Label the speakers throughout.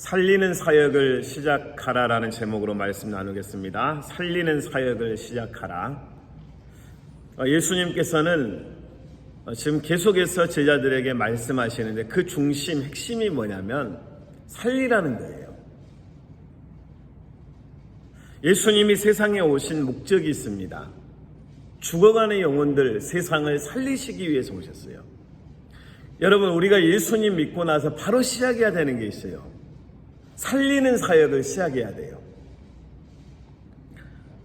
Speaker 1: 살리는 사역을 시작하라라는 제목으로 말씀 나누겠습니다. 살리는 사역을 시작하라. 예수님께서는 지금 계속해서 제자들에게 말씀하시는데 그 중심, 핵심이 뭐냐면 살리라는 거예요. 예수님이 세상에 오신 목적이 있습니다. 죽어가는 영혼들, 세상을 살리시기 위해서 오셨어요. 여러분, 우리가 예수님 믿고 나서 바로 시작해야 되는 게 있어요. 살리는 사역을 시작해야 돼요.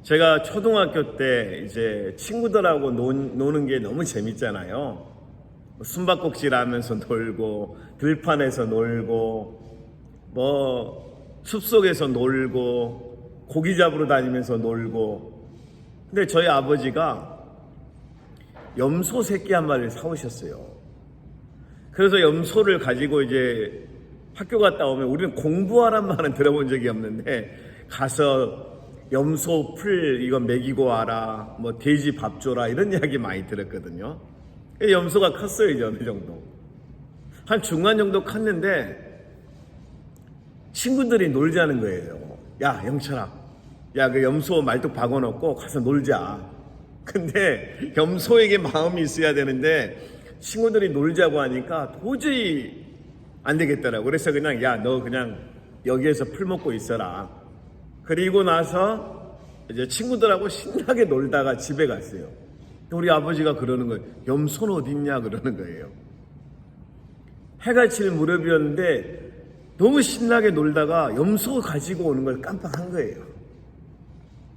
Speaker 1: 제가 초등학교 때 이제 친구들하고 노는 게 너무 재밌잖아요. 숨바꼭질 하면서 놀고, 들판에서 놀고, 숲속에서 놀고, 고기 잡으러 다니면서 놀고. 근데 저희 아버지가 염소 새끼 한 마리를 사오셨어요. 그래서 염소를 가지고 이제 학교 갔다 오면 우리는 공부하란 말은 들어본 적이 없는데 가서 염소 풀 이거 먹이고 와라, 돼지 밥 줘라 이런 이야기 많이 들었거든요. 염소가 컸어요. 이제 어느 정도 한 중간 정도 컸는데 친구들이 놀자는 거예요. 야 영철아, 야 그 염소 말뚝 박아놓고 가서 놀자. 근데 염소에게 마음이 있어야 되는데 친구들이 놀자고 하니까 도저히 안 되겠더라고. 그래서 그냥 야 너 그냥 여기에서 풀 먹고 있어라. 그리고 나서 이제 친구들하고 신나게 놀다가 집에 갔어요. 우리 아버지가 그러는 거예요. 염소는 어딨냐 그러는 거예요. 해가 질 무렵이었는데 너무 신나게 놀다가 염소 가지고 오는 걸 깜빡한 거예요.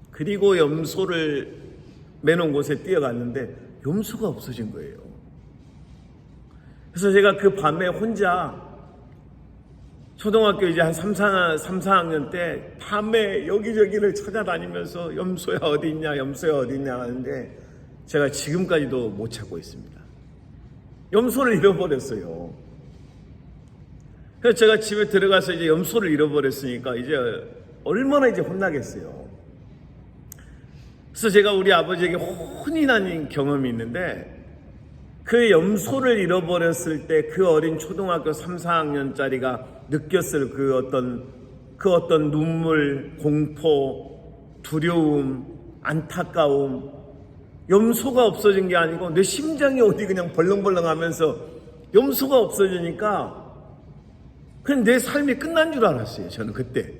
Speaker 1: 그리고 염소를 매놓은 곳에 뛰어갔는데 염소가 없어진 거예요. 그래서 제가 그 밤에 혼자 초등학교 이제 한 3, 4학년 때 밤에 여기저기를 찾아다니면서 염소야 어디 있냐, 염소야 어디 있냐 하는데 제가 지금까지도 못 찾고 있습니다. 염소를 잃어버렸어요. 그래서 제가 집에 들어가서 이제 염소를 잃어버렸으니까 이제 얼마나 이제 혼나겠어요. 그래서 제가 우리 아버지에게 혼이 난 경험이 있는데 그 염소를 잃어버렸을 때 그 어린 초등학교 3, 4학년짜리가 느꼈을 그 어떤 눈물, 공포, 두려움, 안타까움. 염소가 없어진 게 아니고 내 심장이 어디 그냥 벌렁벌렁 하면서 염소가 없어지니까 그냥 내 삶이 끝난 줄 알았어요. 저는 그때.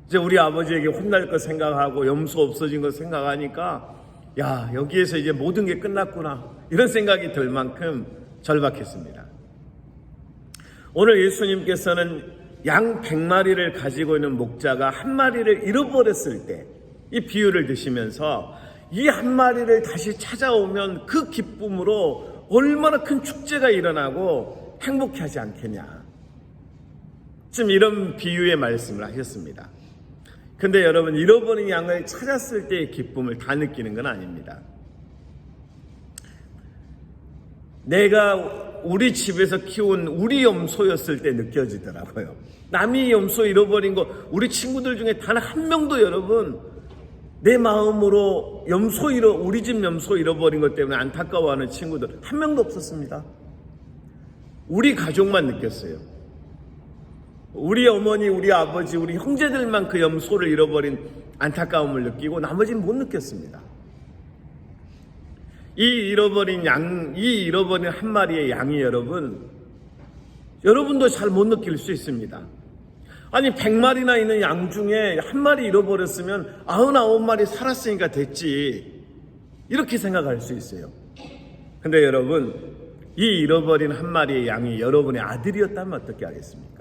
Speaker 1: 이제 우리 아버지에게 혼날 거 생각하고 염소 없어진 거 생각하니까 야, 여기에서 이제 모든 게 끝났구나. 이런 생각이 들 만큼 절박했습니다. 오늘 예수님께서는 양 100마리를 가지고 있는 목자가 한 마리를 잃어버렸을 때 이 비유를 드시면서 이 한 마리를 다시 찾아오면 그 기쁨으로 얼마나 큰 축제가 일어나고 행복하지 않겠냐. 지금 이런 비유의 말씀을 하셨습니다. 근데 여러분, 잃어버린 양을 찾았을 때의 기쁨을 다 느끼는 건 아닙니다. 내가 우리 집에서 키운 우리 염소였을 때 느껴지더라고요. 남이 염소 잃어버린 거 우리 친구들 중에 단 한 명도 여러분 내 마음으로 우리 집 염소 잃어버린 것 때문에 안타까워하는 친구들 한 명도 없었습니다. 우리 가족만 느꼈어요. 우리 어머니, 우리 아버지, 우리 형제들만 그 염소를 잃어버린 안타까움을 느끼고 나머지는 못 느꼈습니다. 이 잃어버린 한 마리의 양이 여러분도 잘 못 느낄 수 있습니다. 아니 100마리나 있는 양 중에 한 마리 잃어버렸으면 99마리 살았으니까 됐지. 이렇게 생각할 수 있어요. 근데 여러분, 이 잃어버린 한 마리의 양이 여러분의 아들이었다면 어떻게 하겠습니까?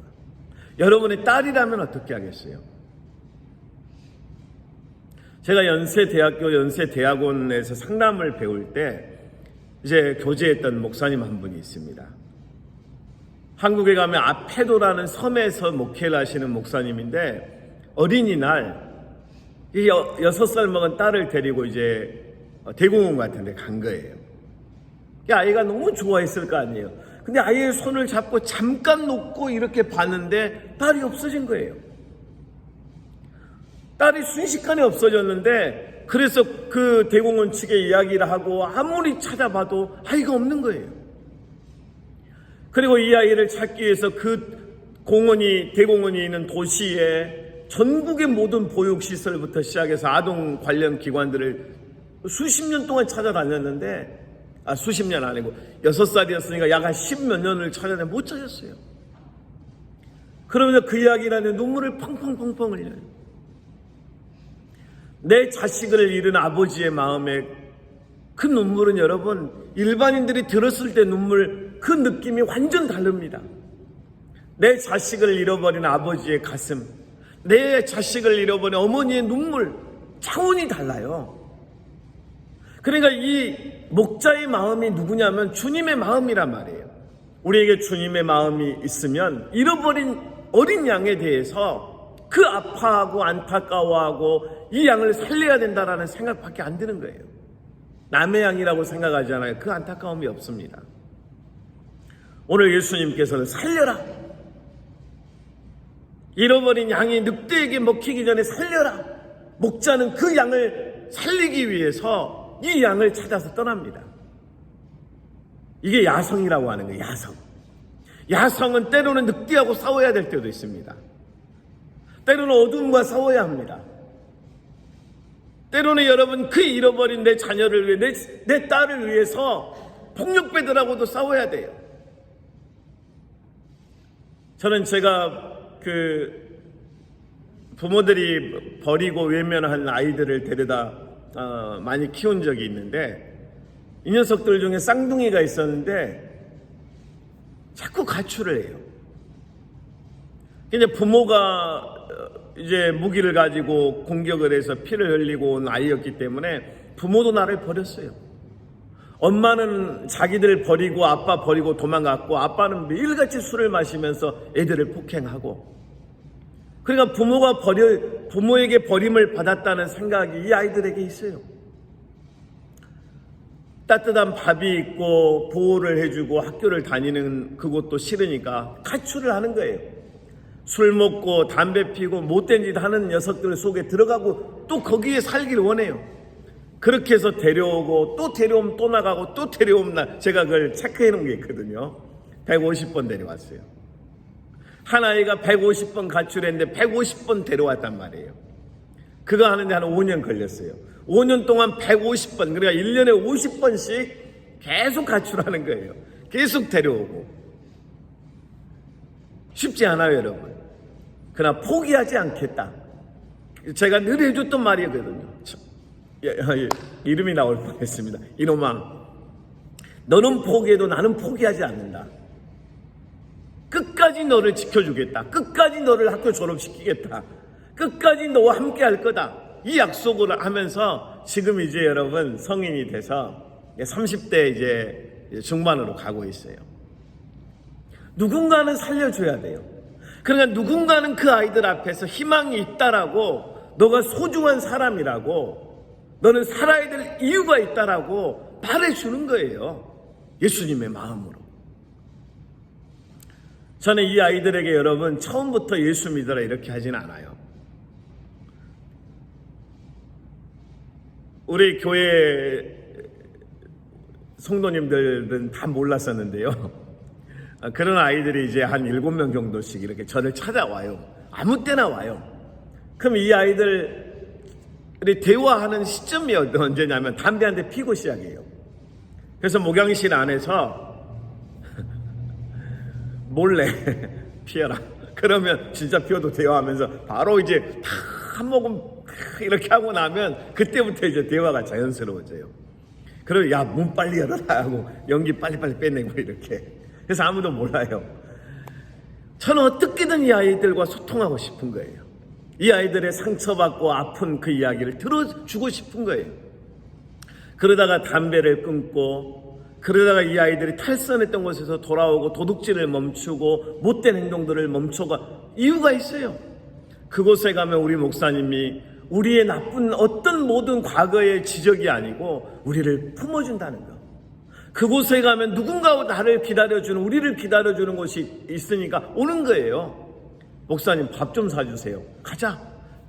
Speaker 1: 여러분의 딸이라면 어떻게 하겠어요? 제가 연세대학원에서 상담을 배울 때 이제 교제했던 목사님 한 분이 있습니다. 한국에 가면 아페도라는 섬에서 목회를 하시는 목사님인데 어린이날 6살 먹은 딸을 데리고 이제 대공원 같은 데 간 거예요. 아이가 너무 좋아했을 거 아니에요. 근데 아이의 손을 잡고 잠깐 놓고 이렇게 봤는데 딸이 없어진 거예요. 딸이 순식간에 없어졌는데 그래서 그 대공원 측에 이야기를 하고 아무리 찾아봐도 아이가 없는 거예요. 그리고 이 아이를 찾기 위해서 그 공원이 대공원이 있는 도시에 전국의 모든 보육시설부터 시작해서 아동 관련 기관들을 수십 년 동안 찾아다녔는데 수십 년 아니고 6살이었으니까 약 한 10몇 년을 찾아내 못 찾았어요. 그러면서 그 이야기를 하는데 눈물을 펑펑펑펑 흘려요. 내 자식을 잃은 아버지의 마음에 그 눈물은 여러분 일반인들이 들었을 때 눈물 그 느낌이 완전 다릅니다. 내 자식을 잃어버린 아버지의 가슴, 내 자식을 잃어버린 어머니의 눈물 차원이 달라요. 그러니까 이 목자의 마음이 누구냐면 주님의 마음이란 말이에요. 우리에게 주님의 마음이 있으면 잃어버린 어린 양에 대해서 그 아파하고 안타까워하고 이 양을 살려야 된다라는 생각밖에 안 드는 거예요. 남의 양이라고 생각하잖아요. 그 안타까움이 없습니다. 오늘 예수님께서는 살려라. 잃어버린 양이 늑대에게 먹히기 전에 살려라. 목자는 그 양을 살리기 위해서 이 양을 찾아서 떠납니다. 이게 야성이라고 하는 거예요. 야성. 야성은 때로는 늑대하고 싸워야 될 때도 있습니다. 때로는 어둠과 싸워야 합니다. 때로는 여러분 그 잃어버린 내 자녀를 위해 내 딸을 위해서 폭력배들하고도 싸워야 돼요. 저는 제가 부모들이 버리고 외면한 아이들을 데려다 많이 키운 적이 있는데 이 녀석들 중에 쌍둥이가 있었는데 자꾸 가출을 해요. 이제 부모가 이제 무기를 가지고 공격을 해서 피를 흘리고 온 아이였기 때문에 부모도 나를 버렸어요. 엄마는 자기들 버리고 아빠 버리고 도망갔고 아빠는 매일같이 술을 마시면서 애들을 폭행하고, 그러니까 부모에게 버림을 받았다는 생각이 이 아이들에게 있어요. 따뜻한 밥이 있고 보호를 해주고 학교를 다니는 그곳도 싫으니까 가출을 하는 거예요. 술 먹고 담배 피고 못된 짓 하는 녀석들 속에 들어가고 또 거기에 살기를 원해요. 그렇게 해서 데려오고 또 데려오면 또 나가고 또 데려오면 나, 제가 그걸 체크해 놓은 게 있거든요. 150번 데려왔어요. 한 아이가 150번 가출했는데 150번 데려왔단 말이에요. 그거 하는데 한 5년 걸렸어요. 5년 동안 150번, 그러니까 1년에 50번씩 계속 가출하는 거예요. 계속 데려오고. 쉽지 않아요, 여러분. 그러나 포기하지 않겠다. 제가 늘 해줬던 말이거든요. 이름이 나올 뻔했습니다. 이놈아, 너는 포기해도 나는 포기하지 않는다. 끝까지 너를 지켜주겠다. 끝까지 너를 학교 졸업시키겠다. 끝까지 너와 함께 할 거다. 이 약속을 하면서 지금 이제 여러분 성인이 돼서 30대 이제 중반으로 가고 있어요. 누군가는 살려줘야 돼요. 그러니까 누군가는 그 아이들 앞에서 희망이 있다라고, 너가 소중한 사람이라고, 너는 살아야 될 이유가 있다라고 말해주는 거예요. 예수님의 마음으로. 저는 이 아이들에게 여러분 처음부터 예수 믿어라 이렇게 하진 않아요. 우리 교회 성도님들은 다 몰랐었는데요. 그런 아이들이 이제 한 7명 정도씩 이렇게 저를 찾아와요. 아무 때나 와요. 그럼 이 아이들이 대화하는 시점이 언제냐면 담배 한 대 피고 시작해요. 그래서 목양실 안에서 몰래 피워라. 그러면 진짜 피워도 대화하면서 바로 이제 다 한 모금 이렇게 하고 나면 그때부터 이제 대화가 자연스러워져요. 그러면 야, 문 빨리 열어라 하고 연기 빨리빨리 빼내고 이렇게. 그래서 아무도 몰라요. 저는 어떻게든 이 아이들과 소통하고 싶은 거예요. 이 아이들의 상처받고 아픈 그 이야기를 들어주고 싶은 거예요. 그러다가 담배를 끊고, 그러다가 이 아이들이 탈선했던 곳에서 돌아오고 도둑질을 멈추고 못된 행동들을 멈춰가 이유가 있어요. 그곳에 가면 우리 목사님이 우리의 나쁜 어떤 모든 과거의 지적이 아니고 우리를 품어준다는 거. 그곳에 가면 누군가 나를 기다려주는, 우리를 기다려주는 곳이 있으니까 오는 거예요. 목사님 밥 좀 사주세요. 가자.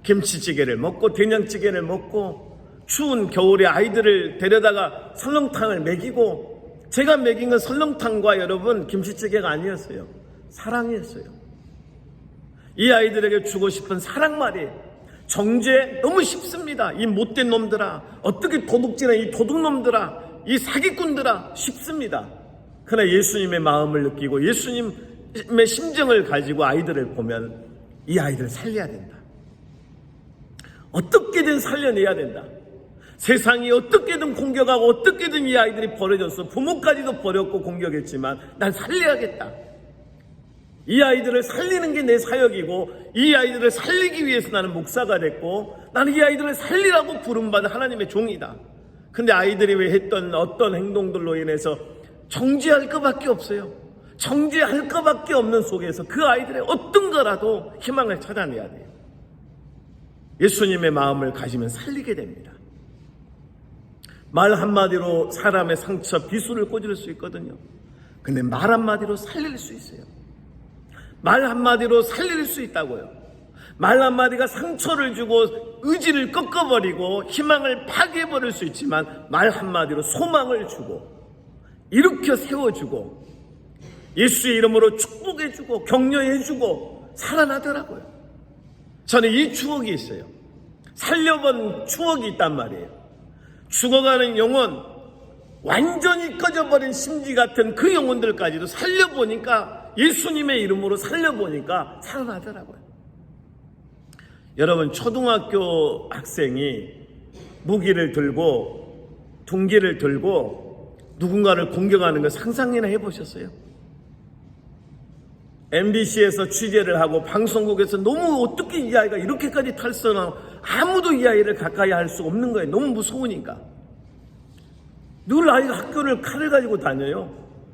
Speaker 1: 김치찌개를 먹고 된장찌개를 먹고 추운 겨울에 아이들을 데려다가 설렁탕을 먹이고, 제가 먹인 건 설렁탕과 여러분 김치찌개가 아니었어요. 사랑이었어요. 이 아이들에게 주고 싶은 사랑 말이에요. 정죄 너무 쉽습니다. 이 못된 놈들아, 어떻게 도둑질해, 이 도둑놈들아, 이 사기꾼들아, 쉽습니다. 그러나 예수님의 마음을 느끼고 예수님의 심정을 가지고 아이들을 보면 이 아이들을 살려야 된다. 어떻게든 살려내야 된다. 세상이 어떻게든 공격하고 어떻게든 이 아이들이 버려졌어. 부모까지도 버렸고 공격했지만 난 살려야겠다. 이 아이들을 살리는 게 내 사역이고 이 아이들을 살리기 위해서 나는 목사가 됐고 나는 이 아이들을 살리라고 부름받은 하나님의 종이다. 근데 아이들이 왜 했던 어떤 행동들로 인해서 정죄할 것밖에 없어요. 정죄할 것밖에 없는 속에서 그 아이들의 어떤 거라도 희망을 찾아내야 돼요. 예수님의 마음을 가지면 살리게 됩니다. 말 한마디로 사람의 상처, 비수를 꽂을 수 있거든요. 근데 말 한마디로 살릴 수 있어요. 말 한마디로 살릴 수 있다고요. 말 한마디가 상처를 주고 의지를 꺾어버리고 희망을 파괴해버릴 수 있지만 말 한마디로 소망을 주고 일으켜 세워주고 예수의 이름으로 축복해주고 격려해주고 살아나더라고요. 저는 이 추억이 있어요. 살려본 추억이 있단 말이에요. 죽어가는 영혼, 완전히 꺼져버린 심지 같은 그 영혼들까지도 살려보니까 예수님의 이름으로 살려보니까 살아나더라고요. 여러분, 초등학교 학생이 무기를 들고 둥기를 들고 누군가를 공격하는 거 상상이나 해보셨어요? MBC에서 취재를 하고 방송국에서 너무 어떻게 이 아이가 이렇게까지 탈선하고 아무도 이 아이를 가까이 할 수 없는 거예요. 너무 무서우니까. 늘 아이가 학교를 칼을 가지고 다녀요.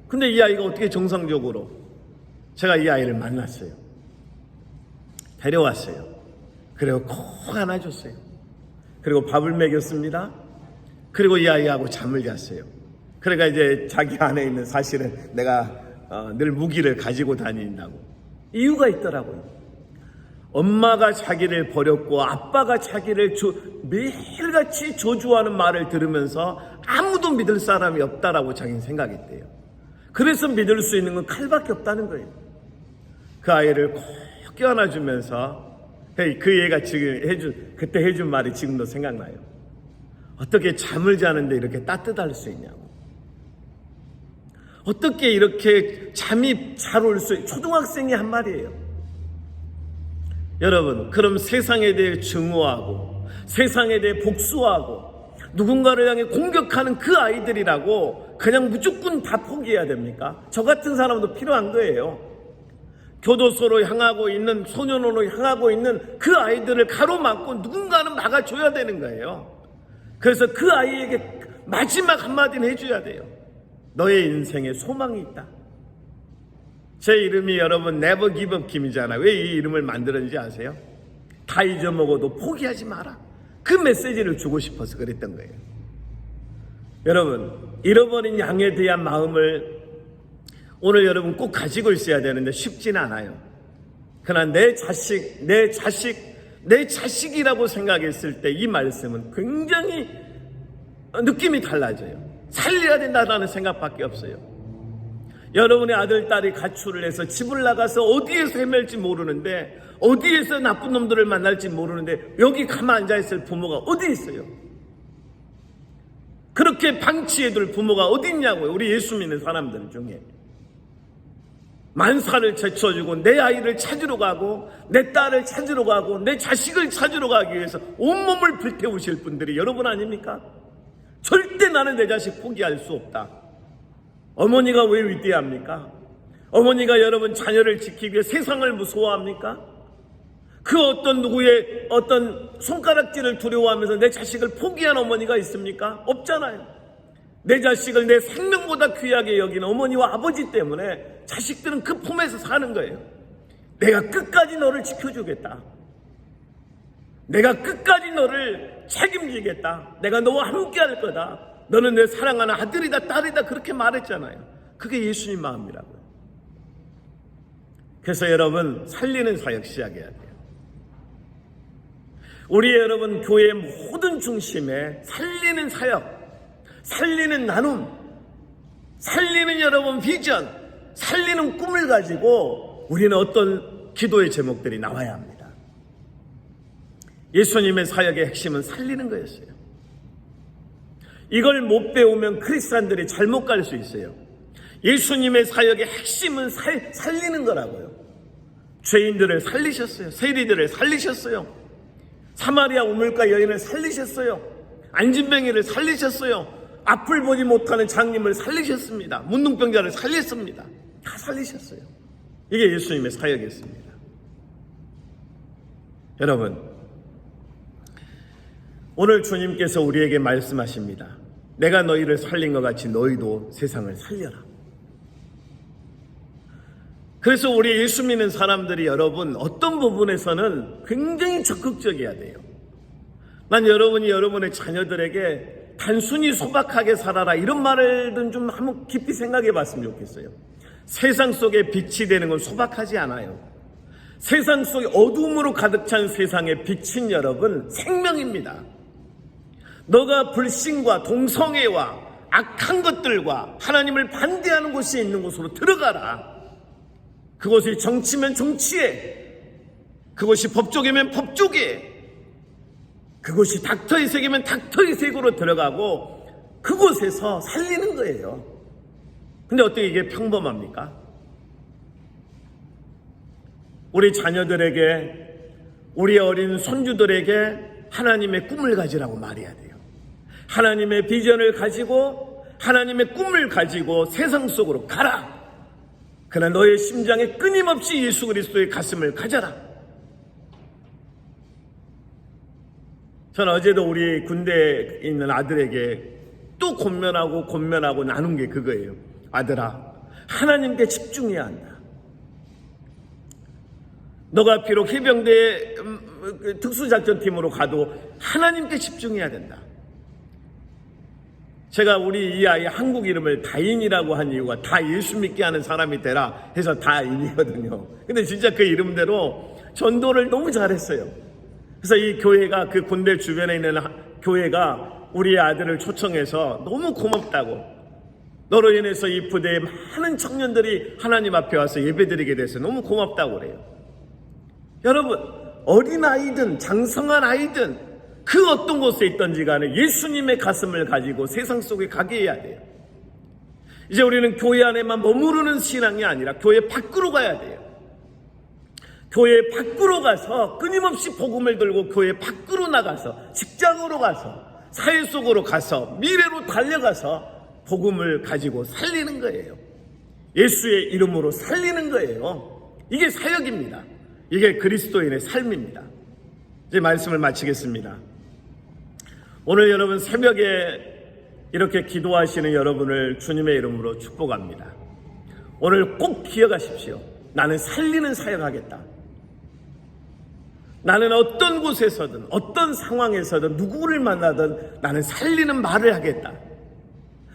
Speaker 1: 근데 이 아이가 어떻게 정상적으로, 제가 이 아이를 만났어요. 데려왔어요. 그리고 콕 안아줬어요. 그리고 밥을 먹였습니다. 그리고 이 아이하고 잠을 잤어요. 그러니까 이제 자기 안에 있는 사실은 내가 늘 무기를 가지고 다닌다고 이유가 있더라고요. 엄마가 자기를 버렸고 아빠가 자기를 매일같이 저주하는 말을 들으면서 아무도 믿을 사람이 없다라고 자기는 생각했대요. 그래서 믿을 수 있는 건 칼밖에 없다는 거예요. 그 아이를 꼭 껴안아주면서 그 얘가 지금 그때 해준 말이 지금도 생각나요. 어떻게 잠을 자는데 이렇게 따뜻할 수 있냐고. 어떻게 이렇게 잠이 잘 올 수, 초등학생이 한 말이에요. 여러분, 그럼 세상에 대해 증오하고 세상에 대해 복수하고 누군가를 향해 공격하는 그 아이들이라고 그냥 무조건 다 포기해야 됩니까? 저 같은 사람도 필요한 거예요. 교도소로 향하고 있는, 소년원으로 향하고 있는 그 아이들을 가로막고 누군가는 막아줘야 되는 거예요. 그래서 그 아이에게 마지막 한마디는 해줘야 돼요. 너의 인생에 소망이 있다. 제 이름이 여러분 네버 기브업 김이잖아요. 왜 이 이름을 만들었는지 아세요? 다 잊어먹어도 포기하지 마라. 그 메시지를 주고 싶어서 그랬던 거예요. 여러분, 잃어버린 양에 대한 마음을 오늘 여러분 꼭 가지고 있어야 되는데 쉽지는 않아요. 그러나 내 자식이라고 생각했을 때 이 말씀은 굉장히 느낌이 달라져요. 살려야 된다는 생각밖에 없어요. 여러분의 아들, 딸이 가출을 해서 집을 나가서 어디에서 헤맬지 모르는데, 어디에서 나쁜 놈들을 만날지 모르는데 여기 가만 앉아있을 부모가 어디 있어요? 그렇게 방치해둘 부모가 어디 있냐고요. 우리 예수 믿는 사람들 중에 만사를 제쳐주고 내 아이를 찾으러 가고 내 딸을 찾으러 가고 내 자식을 찾으러 가기 위해서 온몸을 불태우실 분들이 여러분 아닙니까? 절대 나는 내 자식 포기할 수 없다. 어머니가 왜 위대합니까? 어머니가 여러분 자녀를 지키기 위해 세상을 무서워합니까? 그 어떤 누구의 어떤 손가락질을 두려워하면서 내 자식을 포기한 어머니가 있습니까? 없잖아요. 내 자식을 내 생명보다 귀하게 여기는 어머니와 아버지 때문에 자식들은 그 품에서 사는 거예요. 내가 끝까지 너를 지켜주겠다. 내가 끝까지 너를 책임지겠다. 내가 너와 함께 할 거다. 너는 내 사랑하는 아들이다, 딸이다. 그렇게 말했잖아요. 그게 예수님 마음이라고요. 그래서 여러분, 살리는 사역 시작해야 돼요. 우리 여러분 교회의 모든 중심에 살리는 사역, 살리는 나눔, 살리는 여러분 비전, 살리는 꿈을 가지고 우리는 어떤 기도의 제목들이 나와야 합니다. 예수님의 사역의 핵심은 살리는 거였어요. 이걸 못 배우면 크리스찬들이 잘못 갈 수 있어요. 예수님의 사역의 핵심은 살리는 거라고요. 죄인들을 살리셨어요. 세리들을 살리셨어요. 사마리아 우물가 여인을 살리셨어요. 안진뱅이를 살리셨어요. 앞을 보지 못하는 장님을 살리셨습니다. 문둥병자를 살렸습니다. 다 살리셨어요. 이게 예수님의 사역이었습니다. 여러분, 오늘 주님께서 우리에게 말씀하십니다. 내가 너희를 살린 것 같이 너희도 세상을 살려라. 그래서 우리 예수 믿는 사람들이 여러분 어떤 부분에서는 굉장히 적극적이어야 돼요. 난 여러분이 여러분의 자녀들에게 단순히 소박하게 살아라 이런 말을 좀 한번 깊이 생각해 봤으면 좋겠어요. 세상 속에 빛이 되는 건 소박하지 않아요. 세상 속에 어둠으로 가득 찬 세상의 빛은 여러분 생명입니다. 너가 불신과 동성애와 악한 것들과 하나님을 반대하는 곳에 있는 곳으로 들어가라. 그곳이 정치면 정치에, 그곳이 법조계면 법조계에, 그곳이 닥터의 세계면 닥터의 세계로 들어가고 그곳에서 살리는 거예요. 근데 어떻게 이게 평범합니까? 우리 자녀들에게, 우리 어린 손주들에게 하나님의 꿈을 가지라고 말해야 돼요. 하나님의 비전을 가지고, 하나님의 꿈을 가지고 세상 속으로 가라. 그러나 너의 심장에 끊임없이 예수 그리스도의 가슴을 가져라. 저는 어제도 우리 군대에 있는 아들에게 또 권면하고 나눈 게 그거예요. 아들아, 하나님께 집중해야 한다. 너가 비록 해병대 특수작전팀으로 가도 하나님께 집중해야 된다. 제가 우리 이 아이 한국 이름을 다인이라고 한 이유가 다 예수 믿게 하는 사람이 되라 해서 다인이거든요. 근데 진짜 그 이름대로 전도를 너무 잘했어요. 그래서 이 교회가, 그 군대 주변에 있는 교회가 우리 아들을 초청해서 너무 고맙다고, 너로 인해서 이 부대에 많은 청년들이 하나님 앞에 와서 예배드리게 돼서 너무 고맙다고 그래요. 여러분, 어린아이든 장성한 아이든 그 어떤 곳에 있던지 간에 예수님의 가슴을 가지고 세상 속에 가게 해야 돼요. 이제 우리는 교회 안에만 머무르는 신앙이 아니라 교회 밖으로 가야 돼요. 교회 밖으로 가서 끊임없이 복음을 들고 교회 밖으로 나가서, 직장으로 가서, 사회 속으로 가서, 미래로 달려가서 복음을 가지고 살리는 거예요. 예수의 이름으로 살리는 거예요. 이게 사역입니다. 이게 그리스도인의 삶입니다. 이제 말씀을 마치겠습니다. 오늘 여러분 새벽에 이렇게 기도하시는 여러분을 주님의 이름으로 축복합니다. 오늘 꼭 기억하십시오. 나는 살리는 사역하겠다. 나는 어떤 곳에서든 어떤 상황에서든 누구를 만나든 나는 살리는 말을 하겠다.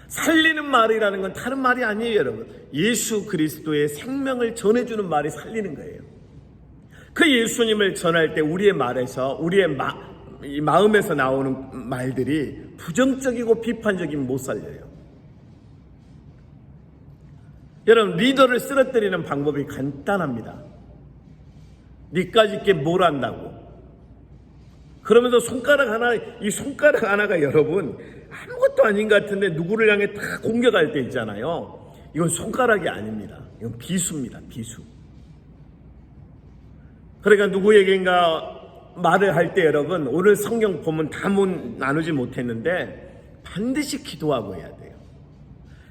Speaker 1: 살리는 말이라는 건 다른 말이 아니에요, 여러분. 예수 그리스도의 생명을 전해주는 말이 살리는 거예요. 그 예수님을 전할 때 우리의 말에서, 우리의 마음에서 나오는 말들이 부정적이고 비판적이면 못 살려요. 여러분, 리더를 쓰러뜨리는 방법이 간단합니다. 니까지 있게 뭘 한다고. 그러면서 이 손가락 하나가 여러분 아무것도 아닌 것 같은데 누구를 향해 다 공격할 때 있잖아요. 이건 손가락이 아닙니다. 이건 비수입니다. 비수. 그러니까 누구에게인가 말을 할 때 여러분, 오늘 성경 보면 다 나누지 못했는데 반드시 기도하고 해야 돼요.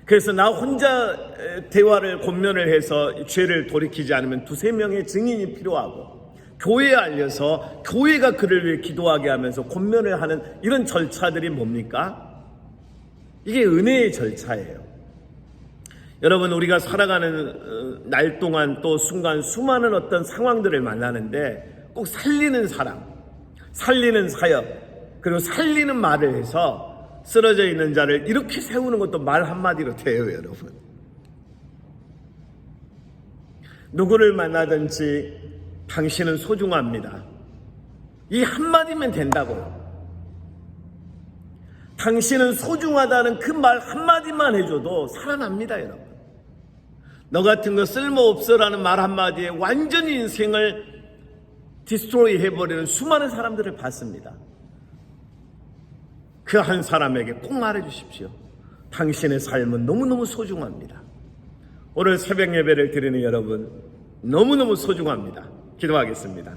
Speaker 1: 그래서 나 혼자 대화를 권면을 해서 죄를 돌이키지 않으면 2-3명의 증인이 필요하고, 교회에 알려서 교회가 그를 위해 기도하게 하면서 권면을 하는 이런 절차들이 뭡니까? 이게 은혜의 절차예요. 여러분, 우리가 살아가는 날 동안 또 순간 수많은 어떤 상황들을 만나는데 꼭 살리는 사람, 살리는 사역, 그리고 살리는 말을 해서 쓰러져 있는 자를 이렇게 세우는 것도 말 한마디로 돼요, 여러분. 누구를 만나든지 당신은 소중합니다. 이 한마디면 된다고요. 당신은 소중하다는 그 말 한마디만 해줘도 살아납니다, 여러분. 너 같은 거 쓸모없어라는 말 한마디에 완전히 인생을 디스트로이 해버리는 수많은 사람들을 봤습니다. 그 한 사람에게 꼭 말해주십시오. 당신의 삶은 너무너무 소중합니다. 오늘 새벽 예배를 드리는 여러분, 너무너무 소중합니다. 기도하겠습니다.